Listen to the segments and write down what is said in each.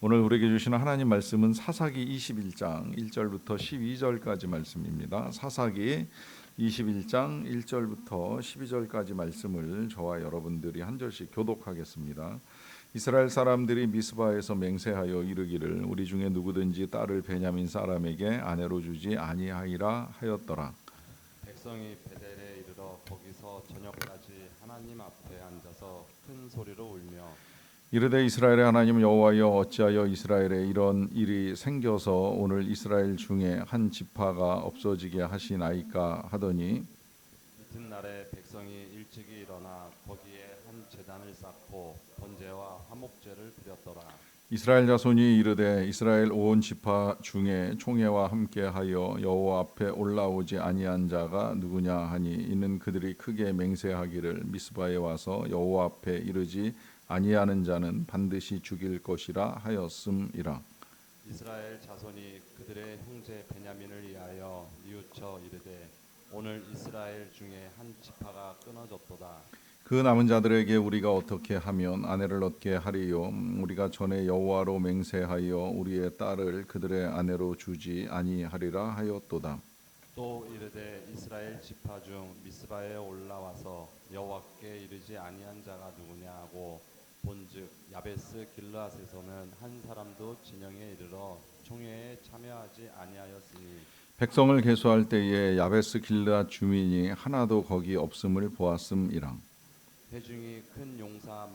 오늘 우리에게 주시는 하나님 말씀은 사사기 21장 1절부터 12절까지 말씀입니다. 사사기 21장 1절부터 12절까지 말씀을 저와 여러분들이 한 절씩 교독하겠습니다. 이스라엘 사람들이 미스바에서 맹세하여 이르기를 우리 중에 누구든지 딸을 베냐민 사람에게 아내로 주지 아니하리라 하였더라. 백성이 베델에 이르러 거기서 저녁까지 하나님 앞에 앉아서 큰 소리로 울며 이르되 이스라엘의 하나님 여호와여 어찌하여 일에 이런 일이 생겨서 오늘 이스라엘 중에 한 지파가 없어지게 하시나이까 하더니 이튿날에 백성이 일찍이 일어나 거기에 한 제단을 쌓고 번제와 화목제를 드렸더라. 이스라엘 자손이 이르되 이스라엘 온 지파 중에 총회와 함께하여 여호와 앞에 올라오지 아니한 자가 누구냐 하니 이는 그들이 크게 맹세하기를 미스바에 와서 여호와 앞에 이르지 아니하는 자는 반드시 죽일 것이라 하였음이라. 이스라엘 자손이 그들의 형제 베냐민을 위하여 뉘우쳐 이르되 오늘 이스라엘 중에 한 지파가 끊어졌도다. 그 남은 자들에게 우리가 어떻게 하면 아내를 얻게 하리요? 우리가 전에 여호와로 맹세하여 우리의 딸을 그들의 아내로 주지 아니하리라 하였도다. 또 이르되 이스라엘 지파 중 미스바에 올라와서 여호와께 이르지 아니한 자가 누구냐 하고 본즉 야베스 길르앗에서는 한 사람도 진영에 이르러 총회에 참여하지 아니하였으니 백성을 계수할 때에 야베스 길르앗 주민이 하나도 거기 없음을 보았음이라. 회중이 큰 용사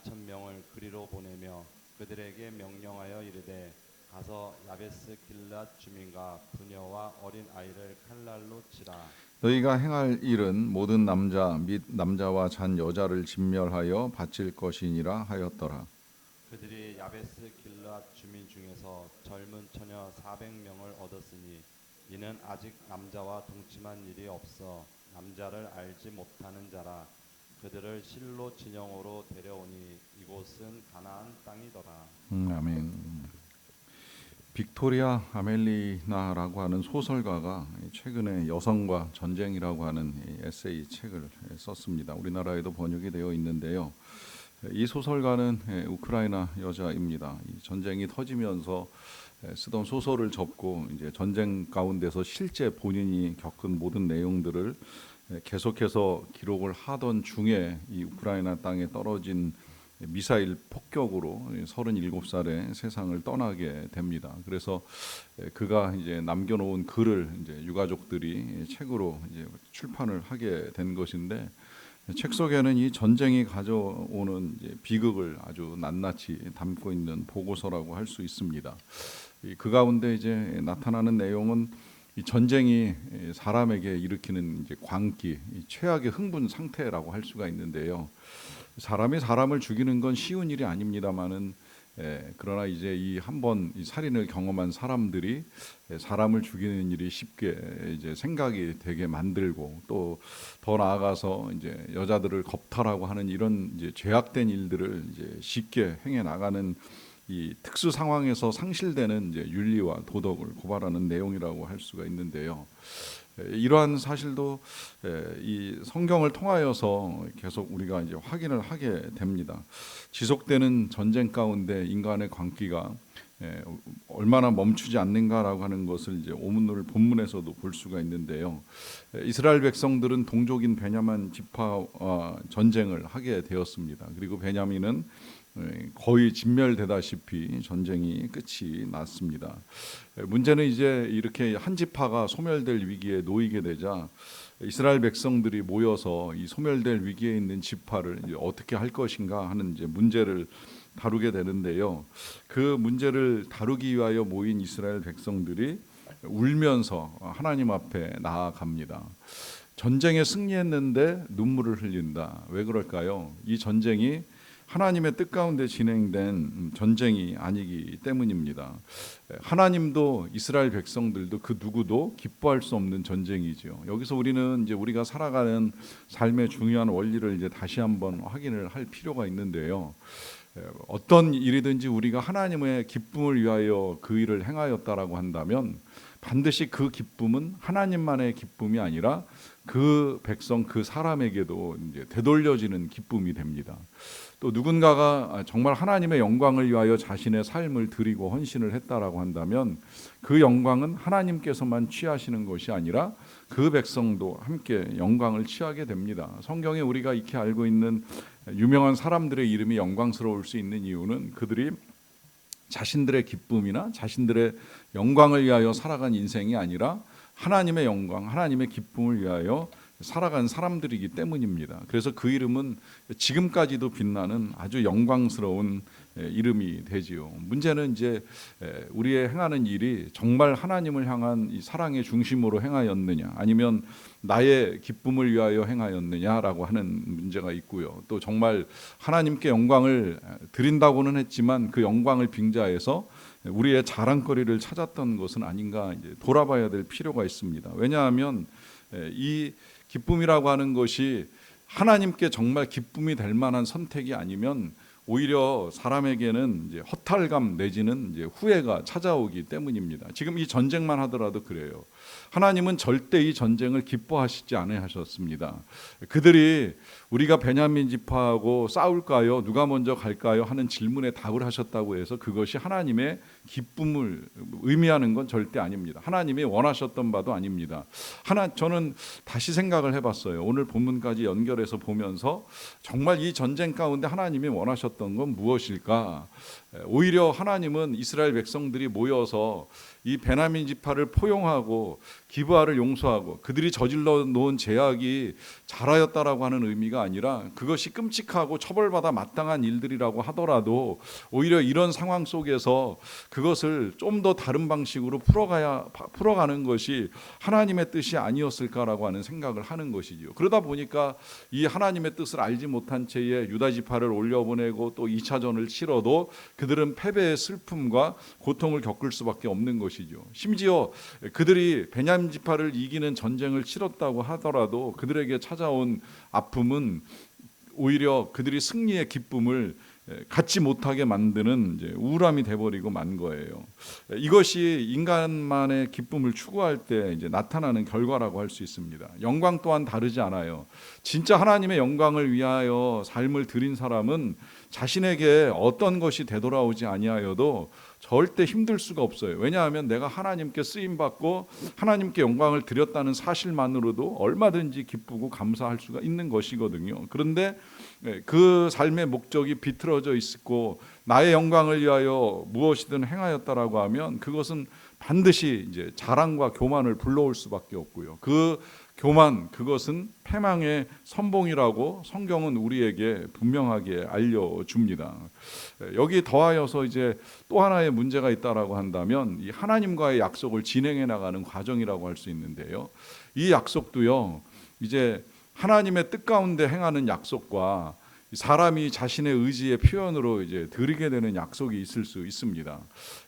12,000명을 그리로 보내며 그들에게 명령하여 이르되 가서 야베스 길르앗 주민과 부녀와 어린 아이를 칼날로 치라. 너희가 행할 일은 모든 남자 및 남자와 잔 여자를 진멸하여 바칠 것이니라 하였더라. 그들이 야베스 길르앗 주민 중에서 젊은 처녀 400명을 얻었으니 이는 아직 남자와 동침한 일이 없어 남자를 알지 못하는 자라. 그들을 실로 진영으로 데려오니 이곳은 가나안 땅이더라. 아멘. 빅토리아 아멜리나라고 하는 소설가가 최근에 여성과 전쟁이라고 하는 에세이 책을 썼습니다. 우리나라에도 번역이 되어 있는데요. 이 소설가는 우크라이나 여자입니다. 이 전쟁이 터지면서 쓰던 소설을 접고 이제 전쟁 가운데서 실제 본인이 겪은 모든 내용들을 계속해서 기록을 하던 중에 이 우크라이나 땅에 떨어진 미사일 폭격으로 37살에 세상을 떠나게 됩니다. 그래서 그가 이제 남겨놓은 글을 이제 유가족들이 책으로 이제 출판을 하게 된 것인데 책 속에는 이 전쟁이 가져오는 이제 비극을 아주 낱낱이 담고 있는 보고서라고 할 수 있습니다. 그 가운데 이제 나타나는 내용은 이 전쟁이 사람에게 일으키는 이제 광기, 최악의 흥분 상태라고 할 수가 있는데요. 사람이 사람을 죽이는 건 쉬운 일이 아닙니다만은 그러나 이제 이 한번 이 살인을 경험한 사람들이 사람을 죽이는 일이 쉽게 이제 생각이 되게 만들고 또 더 나아가서 이제 여자들을 겁탈하고 하는 이런 이제 죄악된 일들을 이제 쉽게 행해 나가는 이 특수 상황에서 상실되는 이제 윤리와 도덕을 고발하는 내용이라고 할 수가 있는데요. 이러한 사실도 이 성경을 통하여서 계속 우리가 이제 확인을 하게 됩니다. 지속되는 전쟁 가운데 인간의 광기가 얼마나 멈추지 않는가라고 하는 것을 이제 본문에서도 볼 수가 있는데요. 이스라엘 백성들은 동족인 베냐민 지파와 전쟁을 하게 되었습니다. 그리고 베냐민은 거의 진멸되다시피 전쟁이 끝이 났습니다. 문제는 이제 이렇게 한 지파가 소멸될 위기에 놓이게 되자 이스라엘 백성들이 모여서 이 소멸될 위기에 있는 지파를 이제 어떻게 할 것인가 하는 이제 문제를 다루게 되는데요. 그 문제를 다루기 위하여 모인 이스라엘 백성들이 울면서 하나님 앞에 나아갑니다. 전쟁에 승리했는데 눈물을 흘린다. 왜 그럴까요? 이 전쟁이 하나님의 뜻 가운데 진행된 전쟁이 아니기 때문입니다. 하나님도 이스라엘 백성들도 그 누구도 기뻐할 수 없는 전쟁이죠. 여기서 우리는 이제 우리가 살아가는 삶의 중요한 원리를 이제 다시 한번 확인을 할 필요가 있는데요. 어떤 일이든지 우리가 하나님의 기쁨을 위하여 그 일을 행하였다라고 한다면 반드시 그 기쁨은 하나님만의 기쁨이 아니라 그 백성 그 사람에게도 이제 되돌려지는 기쁨이 됩니다. 또 누군가가 정말 하나님의 영광을 위하여 자신의 삶을 드리고 헌신을 했다라고 한다면 그 영광은 하나님께서만 취하시는 것이 아니라 그 백성도 함께 영광을 취하게 됩니다. 성경에 우리가 익히 알고 있는 유명한 사람들의 이름이 영광스러울 수 있는 이유는 그들이 자신들의 기쁨이나 자신들의 영광을 위하여 살아간 인생이 아니라 하나님의 영광, 하나님의 기쁨을 위하여 살아간 사람들이기 때문입니다. 그래서 그 이름은 지금까지도 빛나는 아주 영광스러운 이름이 되지요. 문제는 이제 우리의 행하는 일이 정말 하나님을 향한 이 사랑의 중심으로 행하였느냐, 아니면 나의 기쁨을 위하여 행하였느냐라고 하는 문제가 있고요. 또 정말 하나님께 영광을 드린다고는 했지만 그 영광을 빙자해서 우리의 자랑거리를 찾았던 것은 아닌가 이제 돌아봐야 될 필요가 있습니다. 왜냐하면 이 기쁨이라고 하는 것이 하나님께 정말 기쁨이 될 만한 선택이 아니면 오히려 사람에게는 이제 허탈감 내지는 이제 후회가 찾아오기 때문입니다. 지금 이 전쟁만 하더라도 그래요. 하나님은 절대 이 전쟁을 기뻐하시지 않으셨습니다. 그들이 우리가 베냐민 지파하고 싸울까요? 누가 먼저 갈까요? 하는 질문에 답을 하셨다고 해서 그것이 하나님의 기쁨을 의미하는 건 절대 아닙니다. 하나님이 원하셨던 바도 아닙니다. 저는 다시 생각을 해봤어요. 오늘 본문까지 연결해서 보면서 정말 이 전쟁 가운데 하나님이 원하셨던 건 무엇일까? 오히려 하나님은 이스라엘 백성들이 모여서 이 베냐민 지파를 포용하고 기브아를 용서하고 그들이 저질러 놓은 죄악이 자라였다라고 하는 의미가 아니라 그것이 끔찍하고 처벌받아 마땅한 일들이라고 하더라도 오히려 이런 상황 속에서 그것을 좀 더 다른 방식으로 풀어가는 것이 하나님의 뜻이 아니었을까라고 하는 생각을 하는 것이죠. 그러다 보니까 이 하나님의 뜻을 알지 못한 채에 유다 지파를 올려보내고 또 2차전을 치러도 그들은 패배의 슬픔과 고통을 겪을 수밖에 없는 것이죠. 심지어 그들이 베냐민 지파를 이기는 전쟁을 치렀다고 하더라도 그들에게 찾아온 아픔은 오히려 그들이 승리의 기쁨을 갖지 못하게 만드는 이제 우울함이 돼버리고 만 거예요. 이것이 인간만의 기쁨을 추구할 때 이제 나타나는 결과라고 할 수 있습니다. 영광 또한 다르지 않아요. 진짜 하나님의 영광을 위하여 삶을 드린 사람은 자신에게 어떤 것이 되돌아오지 아니하여도 절대 힘들 수가 없어요. 왜냐하면 내가 하나님께 쓰임받고 하나님께 영광을 드렸다는 사실만으로도 얼마든지 기쁘고 감사할 수가 있는 것이거든요. 그런데 그 삶의 목적이 비틀어져 있고 나의 영광을 위하여 무엇이든 행하였다라고 하면 그것은 반드시 이제 자랑과 교만을 불러올 수밖에 없고요. 그 교만, 그것은 패망의 선봉이라고 성경은 우리에게 분명하게 알려줍니다. 여기 더하여서 이제 또 하나의 문제가 있다라고 한다면 이 하나님과의 약속을 진행해 나가는 과정이라고 할 수 있는데요. 이 약속도요, 이제 하나님의 뜻 가운데 행하는 약속과 사람이 자신의 의지의 표현으로 이제 드리게 되는 약속이 있을 수 있습니다.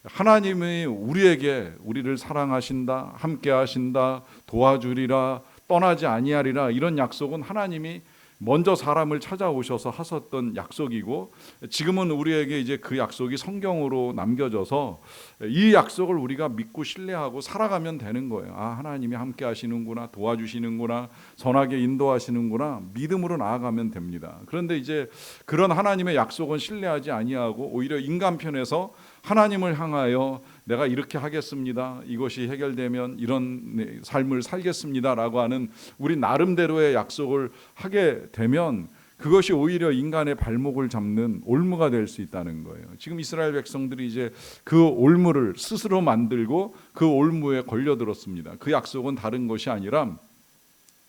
하나님이 우리를 사랑하신다, 함께 하신다, 도와주리라, 떠나지 아니하리라, 이런 약속은 하나님이 먼저 사람을 찾아오셔서 하셨던 약속이고 지금은 우리에게 이제 그 약속이 성경으로 남겨져서 이 약속을 우리가 믿고 신뢰하고 살아가면 되는 거예요. 아, 하나님이 함께 하시는구나, 도와주시는구나, 선하게 인도하시는구나, 믿음으로 나아가면 됩니다. 그런데 이제 그런 하나님의 약속은 신뢰하지 아니하고 오히려 인간 편에서 하나님을 향하여 내가 이렇게 하겠습니다, 이것이 해결되면 이런 삶을 살겠습니다라고 하는 우리 나름대로의 약속을 하게 되면 그것이 오히려 인간의 발목을 잡는 올무가 될 수 있다는 거예요. 지금 이스라엘 백성들이 이제 그 올무를 스스로 만들고 그 올무에 걸려들었습니다. 그 약속은 다른 것이 아니라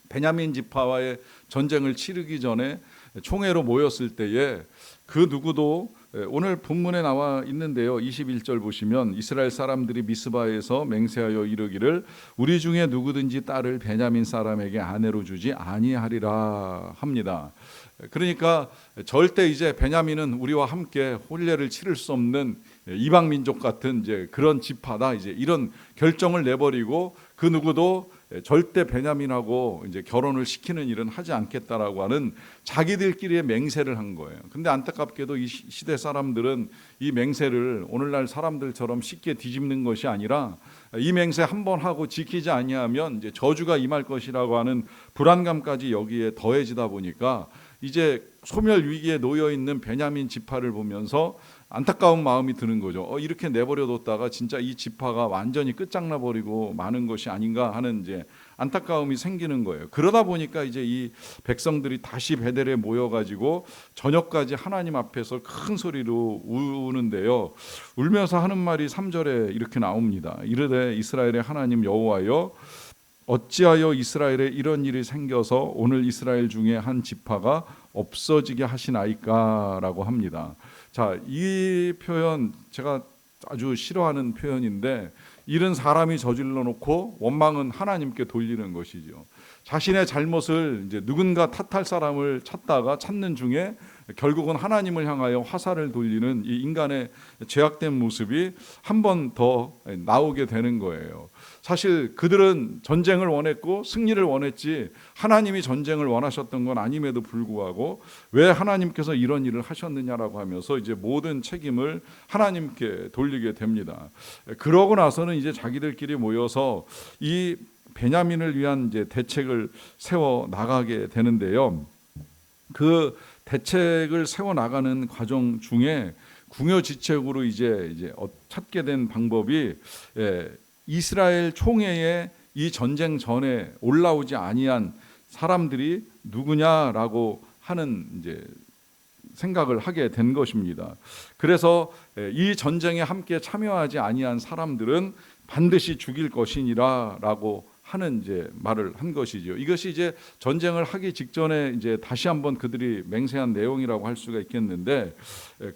베냐민 지파와의 전쟁을 치르기 전에 총회로 모였을 때에 그 누구도 오늘 본문에 나와 있는데요. 21절 보시면 이스라엘 사람들이 미스바에서 맹세하여 이르기를 우리 중에 누구든지 딸을 베냐민 사람에게 아내로 주지 아니하리라 합니다. 그러니까 절대 이제 베냐민은 우리와 함께 혼례를 치를 수 없는 이방 민족 같은 이제 그런 지파다, 이제 이런 결정을 내버리고 그 누구도 절대 베냐민하고 이제 결혼을 시키는 일은 하지 않겠다라고 하는 자기들끼리의 맹세를 한 거예요. 근데 안타깝게도 이 시대 사람들은 이 맹세를 오늘날 사람들처럼 쉽게 뒤집는 것이 아니라 이 맹세 한 번 하고 지키지 아니하면 이제 저주가 임할 것이라고 하는 불안감까지 여기에 더해지다 보니까 이제 소멸 위기에 놓여 있는 베냐민 지파를 보면서 안타까운 마음이 드는 거죠. 이렇게 내버려뒀다가 진짜 이 지파가 완전히 끝장나 버리고 마는 것이 아닌가 하는 이제 안타까움이 생기는 거예요. 그러다 보니까 이제 이 백성들이 다시 베델에 모여가지고 저녁까지 하나님 앞에서 큰 소리로 우는데요. 울면서 하는 말이 3절에 이렇게 나옵니다. 이르되 이스라엘의 하나님 여호와여, 어찌하여 이스라엘에 이런 일이 생겨서 오늘 이스라엘 중에 한 지파가 없어지게 하시나이까라고 합니다. 자, 이 표현 제가 아주 싫어하는 표현인데, 일은 사람이 저질러 놓고 원망은 하나님께 돌리는 것이죠. 자신의 잘못을 이제 누군가 탓할 사람을 찾다가 찾는 중에 결국은 하나님을 향하여 화살을 돌리는 이 인간의 죄악된 모습이 한 번 더 나오게 되는 거예요. 사실 그들은 전쟁을 원했고 승리를 원했지 하나님이 전쟁을 원하셨던 건 아님에도 불구하고 왜 하나님께서 이런 일을 하셨느냐라고 하면서 이제 모든 책임을 하나님께 돌리게 됩니다. 그러고 나서는 이제 자기들끼리 모여서 이 베냐민을 위한 이제 대책을 세워 나가게 되는데요. 그 대책을 세워 나가는 과정 중에 궁여지책으로 이제 찾게 된 방법이, 이스라엘 총회에 이 전쟁 전에 올라오지 아니한 사람들이 누구냐라고 하는 이제 생각을 하게 된 것입니다. 그래서 이 전쟁에 함께 참여하지 아니한 사람들은 반드시 죽일 것이니라라고 하는 이제 말을 한 것이죠. 이것이 이제 전쟁을 하기 직전에 이제 다시 한번 그들이 맹세한 내용이라고 할 수가 있겠는데,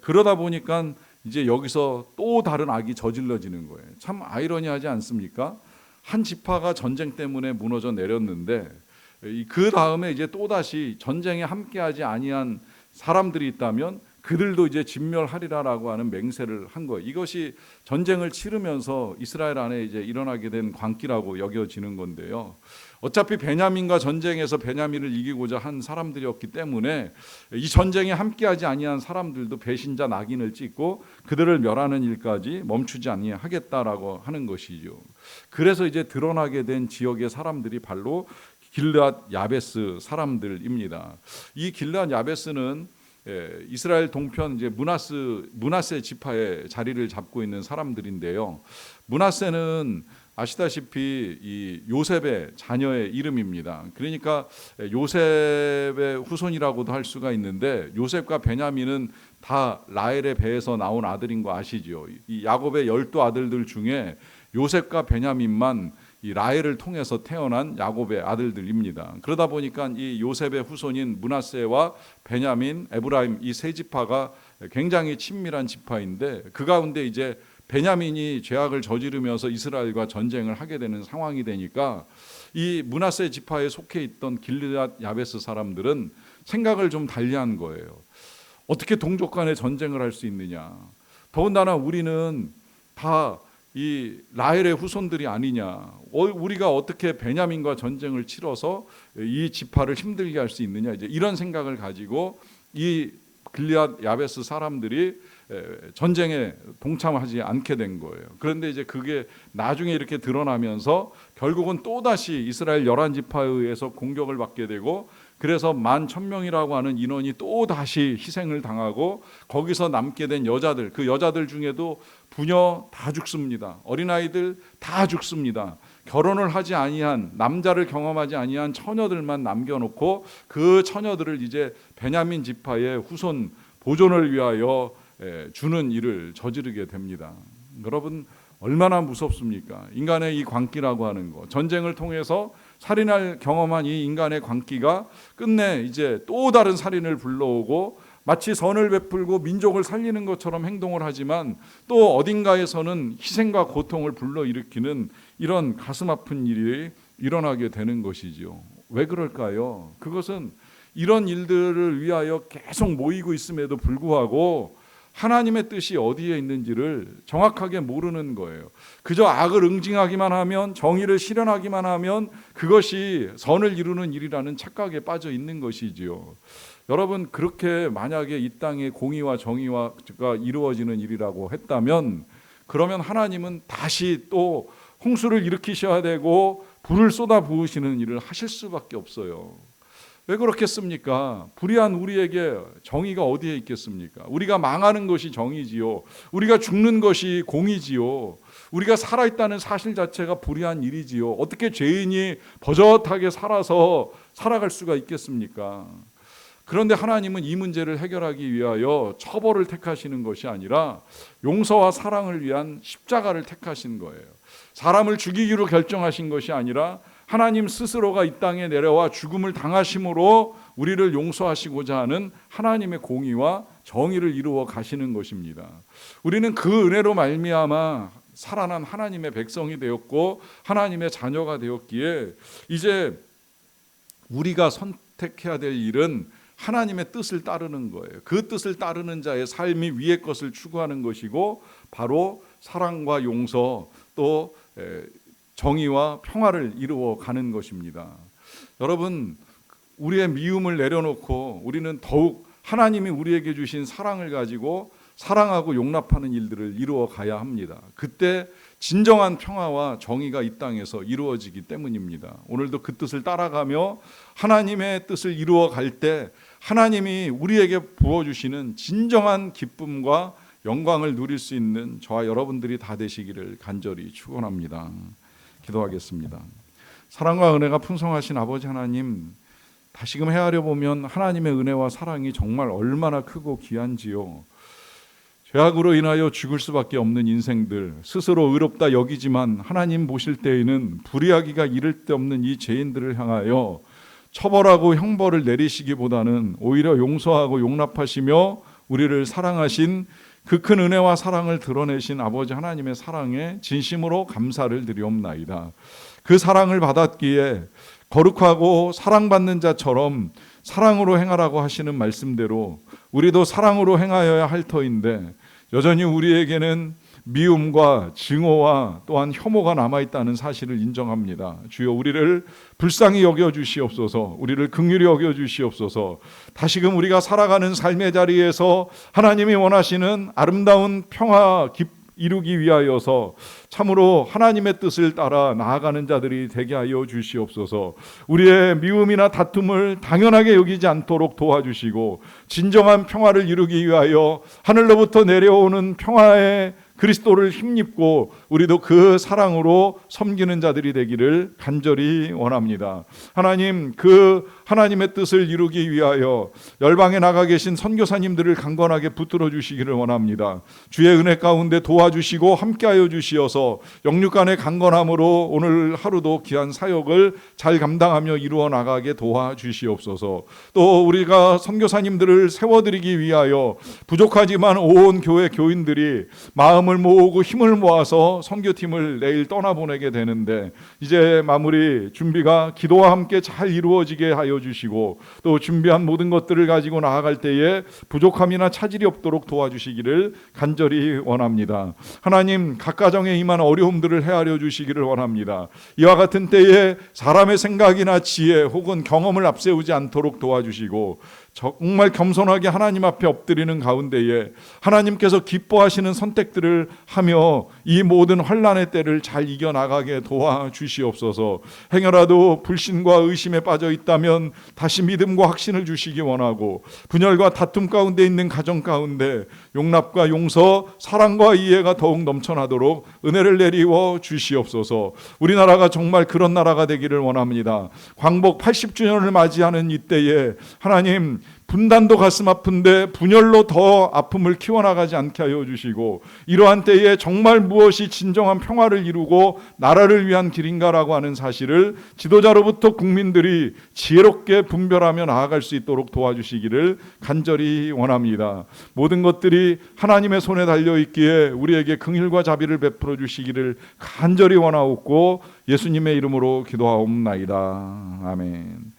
그러다 보니까 이제 여기서 또 다른 악이 저질러지는 거예요. 참 아이러니하지 않습니까? 한 지파가 전쟁 때문에 무너져 내렸는데 그 다음에 이제 또 다시 전쟁에 함께하지 아니한 사람들이 있다면 그들도 이제 진멸하리라라고 하는 맹세를 한 거예요. 이것이 전쟁을 치르면서 이스라엘 안에 이제 일어나게 된 광기라고 여겨지는 건데요. 어차피 베냐민과 전쟁에서 베냐민을 이기고자 한 사람들이었기 때문에 이 전쟁에 함께하지 아니한 사람들도 배신자 낙인을 찍고 그들을 멸하는 일까지 멈추지 아니하겠다라고 하는 것이죠. 그래서 이제 드러나게 된 지역의 사람들이 바로 길르앗 야베스 사람들입니다. 이 길르앗 야베스는 이스라엘 동편 이제 므낫세 지파의 자리를 잡고 있는 사람들인데요. 므낫세는 아시다시피 이 요셉의 자녀의 이름입니다. 그러니까 요셉의 후손이라고도 할 수가 있는데, 요셉과 베냐민은 다 라헬의 배에서 나온 아들인 거 아시죠? 이 야곱의 12아들들 중에 요셉과 베냐민만 이 라헬을 통해서 태어난 야곱의 아들들입니다. 그러다 보니까 이 요셉의 후손인 므낫세와 베냐민, 에브라임 이 세 지파가 굉장히 친밀한 지파인데, 그 가운데 이제 베냐민이 죄악을 저지르면서 이스라엘과 전쟁을 하게 되는 상황이 되니까 이 므낫세 지파에 속해 있던 길르앗 야베스 사람들은 생각을 좀 달리한 거예요. 어떻게 동족 간에 전쟁을 할 수 있느냐? 더군다나 우리는 다 이 라헬의 후손들이 아니냐? 우리가 어떻게 베냐민과 전쟁을 치러서 이 지파를 힘들게 할 수 있느냐? 이제 이런 생각을 가지고 이 길르앗 야베스 사람들이 전쟁에 동참하지 않게 된 거예요. 그런데 이제 그게 나중에 이렇게 드러나면서 결국은 또다시 이스라엘 11지파에 의해서 공격을 받게 되고, 그래서 11,000명이라고 하는 인원이 또다시 희생을 당하고 거기서 남게 된 여자들, 그 여자들 중에도 부녀 다 죽습니다. 어린아이들 다 죽습니다. 결혼을 하지 아니한, 남자를 경험하지 아니한 처녀들만 남겨놓고 그 처녀들을 이제 베냐민 지파의 후손 보존을 위하여 주는 일을 저지르게 됩니다. 여러분 얼마나 무섭습니까? 인간의 이 광기라고 하는 거, 전쟁을 통해서 살인할 경험한 이 인간의 광기가 끝내 이제 또 다른 살인을 불러오고 마치 선을 베풀고 민족을 살리는 것처럼 행동을 하지만 또 어딘가에서는 희생과 고통을 불러일으키는 이런 가슴 아픈 일이 일어나게 되는 것이죠. 왜 그럴까요? 그것은 이런 일들을 위하여 계속 모이고 있음에도 불구하고 하나님의 뜻이 어디에 있는지를 정확하게 모르는 거예요. 그저 악을 응징하기만 하면, 정의를 실현하기만 하면 그것이 선을 이루는 일이라는 착각에 빠져 있는 것이지요. 여러분, 그렇게 만약에 이 땅에 공의와 정의가 이루어지는 일이라고 했다면, 그러면 하나님은 다시 또 홍수를 일으키셔야 되고 불을 쏟아 부으시는 일을 하실 수밖에 없어요. 왜 그렇겠습니까? 불의한 우리에게 정의가 어디에 있겠습니까? 우리가 망하는 것이 정의지요. 우리가 죽는 것이 공의지요. 우리가 살아있다는 사실 자체가 불의한 일이지요. 어떻게 죄인이 버젓하게 살아갈 수가 있겠습니까? 그런데 하나님은 이 문제를 해결하기 위하여 처벌을 택하시는 것이 아니라 용서와 사랑을 위한 십자가를 택하신 거예요. 사람을 죽이기로 결정하신 것이 아니라 하나님 스스로가 이 땅에 내려와 죽음을 당하심으로 우리를 용서하시고자 하는 하나님의 공의와 정의를 이루어 가시는 것입니다. 우리는 그 은혜로 말미암아 살아난 하나님의 백성이 되었고 하나님의 자녀가 되었기에 이제 우리가 선택해야 될 일은 하나님의 뜻을 따르는 거예요. 그 뜻을 따르는 자의 삶이 위의 것을 추구하는 것이고 바로 사랑과 용서 또 정의와 평화를 이루어 가는 것입니다. 여러분, 우리의 미움을 내려놓고 우리는 더욱 하나님이 우리에게 주신 사랑을 가지고 사랑하고 용납하는 일들을 이루어 가야 합니다. 그때 진정한 평화와 정의가 이 땅에서 이루어지기 때문입니다. 오늘도 그 뜻을 따라가며 하나님의 뜻을 이루어 갈 때 하나님이 우리에게 부어주시는 진정한 기쁨과 영광을 누릴 수 있는 저와 여러분들이 다 되시기를 간절히 축원합니다. 기도하겠습니다. 사랑과 은혜가 풍성하신 아버지 하나님, 다시금 헤아려 보면 하나님의 은혜와 사랑이 정말 얼마나 크고 귀한지요. 죄악으로 인하여 죽을 수밖에 없는 인생들, 스스로 의롭다 여기지만 하나님 보실 때에는 불의하기가 이를 데 없는 이 죄인들을 향하여 처벌하고 형벌을 내리시기보다는 오히려 용서하고 용납하시며 우리를 사랑하신 그 큰 은혜와 사랑을 드러내신 아버지 하나님의 사랑에 진심으로 감사를 드리옵나이다. 그 사랑을 받았기에 거룩하고 사랑받는 자처럼 사랑으로 행하라고 하시는 말씀대로 우리도 사랑으로 행하여야 할 터인데 여전히 우리에게는 미움과 증오와 또한 혐오가 남아있다는 사실을 인정합니다. 주여, 우리를 불쌍히 여겨주시옵소서. 우리를 긍휼히 여겨주시옵소서. 다시금 우리가 살아가는 삶의 자리에서 하나님이 원하시는 아름다운 평화 이루기 위하여서 참으로 하나님의 뜻을 따라 나아가는 자들이 되게 하여 주시옵소서. 우리의 미움이나 다툼을 당연하게 여기지 않도록 도와주시고 진정한 평화를 이루기 위하여 하늘로부터 내려오는 평화의 그리스도를 힘입고 우리도 그 사랑으로 섬기는 자들이 되기를 간절히 원합니다. 하나님, 그 하나님의 뜻을 이루기 위하여 열방에 나가 계신 선교사님들을 강건하게 붙들어 주시기를 원합니다. 주의 은혜 가운데 도와주시고 함께하여 주시어서 영육간의 강건함으로 오늘 하루도 귀한 사역을 잘 감당하며 이루어 나가게 도와주시옵소서. 또 우리가 선교사님들을 세워드리기 위하여 부족하지만 온 교회 교인들이 마음을 모으고 힘을 모아서 선교팀을 내일 떠나보내게 되는데 이제 마무리 준비가 기도와 함께 잘 이루어지게 하여 주시고 또 준비한 모든 것들을 가지고 나아갈 때에 부족함이나 차질이 없도록 도와주시기를 간절히 원합니다. 하나님, 각 가정에 임한 어려움들을 헤아려 주시기를 원합니다. 이와 같은 때에 사람의 생각이나 지혜 혹은 경험을 앞세우지 않도록 도와주시고 정말 겸손하게 하나님 앞에 엎드리는 가운데에 하나님께서 기뻐하시는 선택들을 하며 이 모든 환난의 때를 잘 이겨나가게 도와주시옵소서. 행여라도 불신과 의심에 빠져 있다면 다시 믿음과 확신을 주시기 원하고 분열과 다툼 가운데 있는 가정 가운데 용납과 용서, 사랑과 이해가 더욱 넘쳐나도록 은혜를 내리워 주시옵소서. 우리나라가 정말 그런 나라가 되기를 원합니다. 광복 80주년을 맞이하는 이때에 하나님, 분단도 가슴 아픈데 분열로 더 아픔을 키워나가지 않게 하여 주시고 이러한 때에 정말 무엇이 진정한 평화를 이루고 나라를 위한 길인가라고 하는 사실을 지도자로부터 국민들이 지혜롭게 분별하며 나아갈 수 있도록 도와주시기를 간절히 원합니다. 모든 것들이 하나님의 손에 달려있기에 우리에게 긍휼과 자비를 베풀어 주시기를 간절히 원하옵고 예수님의 이름으로 기도하옵나이다. 아멘.